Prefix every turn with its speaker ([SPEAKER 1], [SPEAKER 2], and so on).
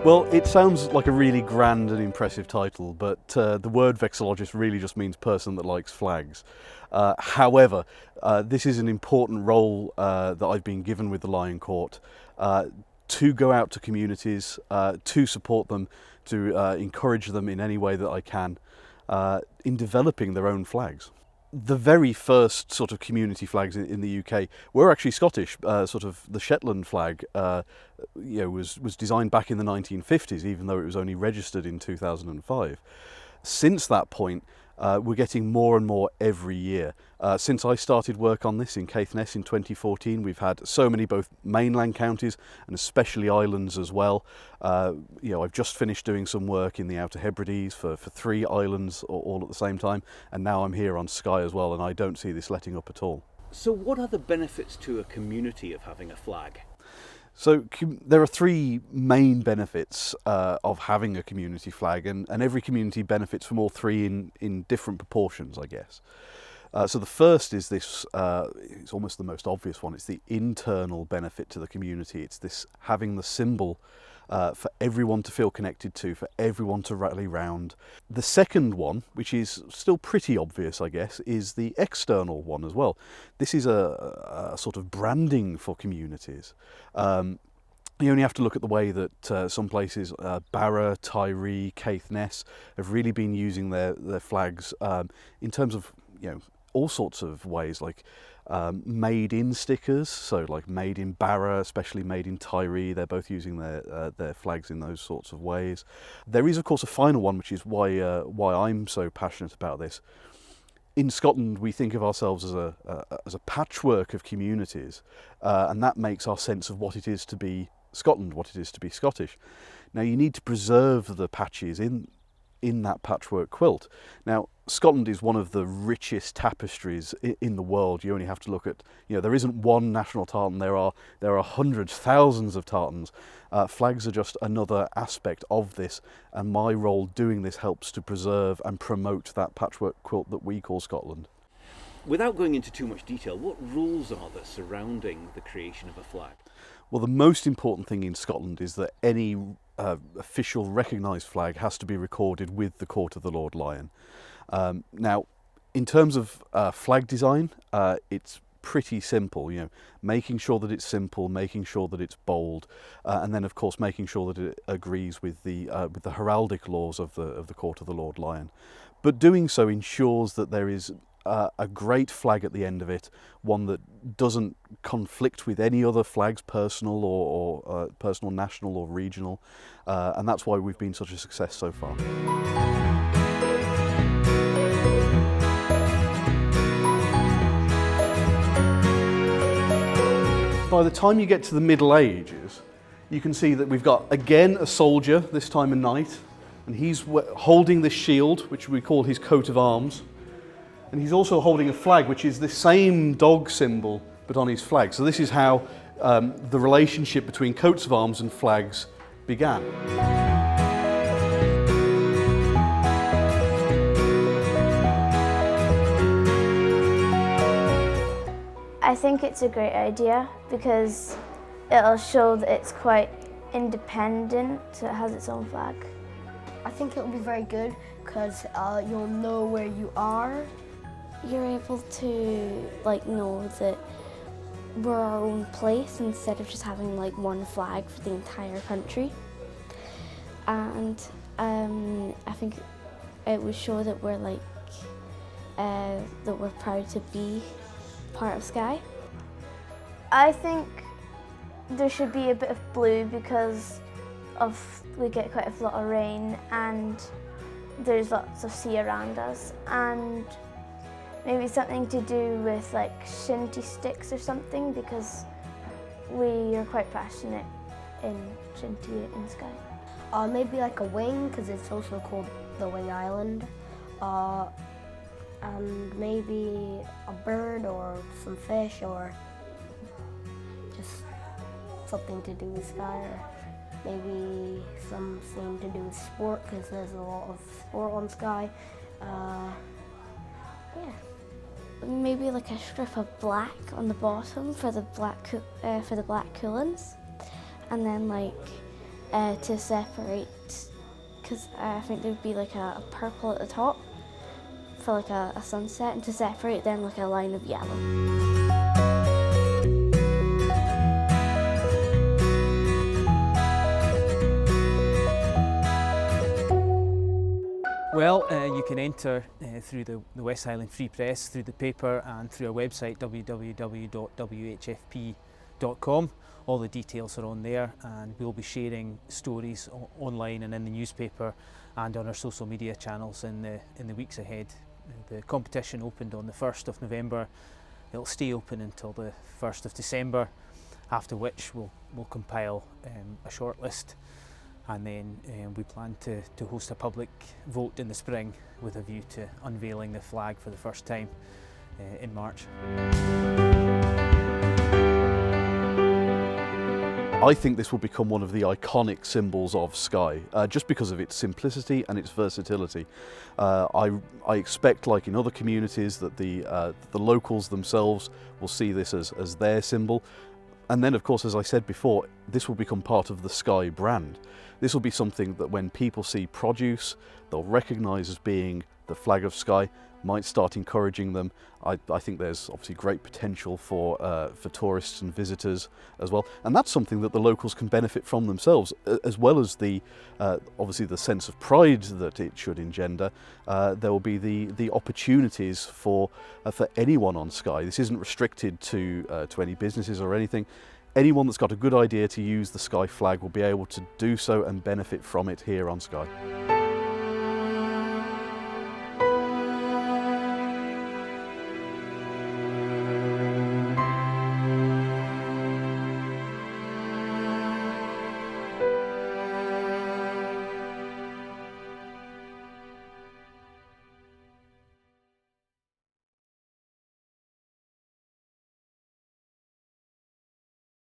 [SPEAKER 1] Well, it sounds like a really grand and impressive title, but the word vexillologist really just means person that likes flags. However, this is an important role that I've been given with the Lion Court to go out to communities, to support them, to encourage them in any way that I can in developing their own flags. The very first sort of community flags in the UK were actually Scottish. Sort of the Shetland flag, was designed back in the 1950s, even though it was only registered in 2005. Since that point, we're getting more and more every year. Since I started work on this in Caithness in 2014, we've had so many, both mainland counties and especially islands as well. I've just finished doing some work in the Outer Hebrides for 3 islands all at the same time, and now I'm here on SKYE as well, and I don't see this letting up at all.
[SPEAKER 2] So what are the benefits to a community of having a flag?
[SPEAKER 1] So there are 3 main benefits of having a community flag, and every community benefits from all 3 in different proportions, I guess. So the first is this, it's almost the most obvious one, it's the internal benefit to the community. It's this having the symbol for everyone to feel connected to, for everyone to rally round. The second one, which is still pretty obvious, I guess, is the external one as well. This is a sort of branding for communities. You only have to look at the way that some places, Barra, Tiree, Caithness, have really been using their flags in terms of, all sorts of ways, like made in stickers, so like made in Barra, especially made in Tiree. They're both using their flags in those sorts of ways. There is of course a final one, which is why I'm so passionate about this. In Scotland, we think of ourselves as a patchwork of communities, and that makes our sense of what it is to be Scotland, what it is to be Scottish. Now you need to preserve the patches in that patchwork quilt. Now, Scotland is one of the richest tapestries in the world. You only have to look at, there isn't one national tartan, there are hundreds, thousands of tartans. Flags are just another aspect of this, and my role doing this helps to preserve and promote that patchwork quilt that we call Scotland.
[SPEAKER 2] Without going into too much detail, what rules are there surrounding the creation of a flag?
[SPEAKER 1] Well, the most important thing in Scotland is that any official recognised flag has to be recorded with the Court of the Lord Lion. Now, in terms of flag design, it's pretty simple, making sure that it's simple, making sure that it's bold, and then of course making sure that it agrees with the heraldic laws of the Court of the Lord Lion. But doing so ensures that there is a great flag at the end of it, one that doesn't conflict with any other flags, personal or personal, national or regional, and that's why we've been such a success so far. By the time you get to the Middle Ages, you can see that we've got again a soldier, this time a knight, and he's holding this shield, which we call his coat of arms. And he's also holding a flag, which is the same dog symbol, but on his flag. So this is how the relationship between coats of arms and flags began.
[SPEAKER 3] I think it's a great idea because it'll show that it's quite independent, so it has its own flag.
[SPEAKER 4] I think it'll be very good because you'll know where you are.
[SPEAKER 5] You're able to know that we're our own place instead of just having one flag for the entire country. And I think it would show that we're that we're proud to be part of SKYE.
[SPEAKER 3] I think there should be a bit of blue because we get quite a lot of rain and there's lots of sea around us, and maybe something to do with shinty sticks or something, because we are quite passionate in shinty in SKYE.
[SPEAKER 4] Maybe a wing, because it's also called the Wing Island. And maybe a bird or some fish, or just something to do with SKYE, or maybe something to do with sport, because there's a lot of sport on SKYE. Yeah.
[SPEAKER 5] Maybe a strip of black on the bottom for the black coolants, and then to separate, because I think there would be like a purple at the top for like a sunset, and to separate then like a line of yellow.
[SPEAKER 6] Well, you can enter through the West Highland Free Press, through the paper and through our website www.whfp.com. All the details are on there, and we'll be sharing stories online and in the newspaper and on our social media channels in the weeks ahead. The competition opened on the 1st of November. It'll stay open until the 1st of December, after which we'll compile a shortlist. And then we plan to host a public vote in the spring with a view to unveiling the flag for the first time in March.
[SPEAKER 1] I think this will become one of the iconic symbols of SKYE, just because of its simplicity and its versatility. I expect, like in other communities, that the locals themselves will see this as their symbol. And then, of course, as I said before, this will become part of the SKYE brand. This will be something that when people see produce, they'll recognise as being the flag of SKYE, might start encouraging them. I think there's obviously great potential for tourists and visitors as well. And that's something that the locals can benefit from themselves, as well as obviously the sense of pride that it should engender. There will be the opportunities for anyone on SKYE. This isn't restricted to any businesses or anything. Anyone that's got a good idea to use the SKYE flag will be able to do so and benefit from it here on SKYE.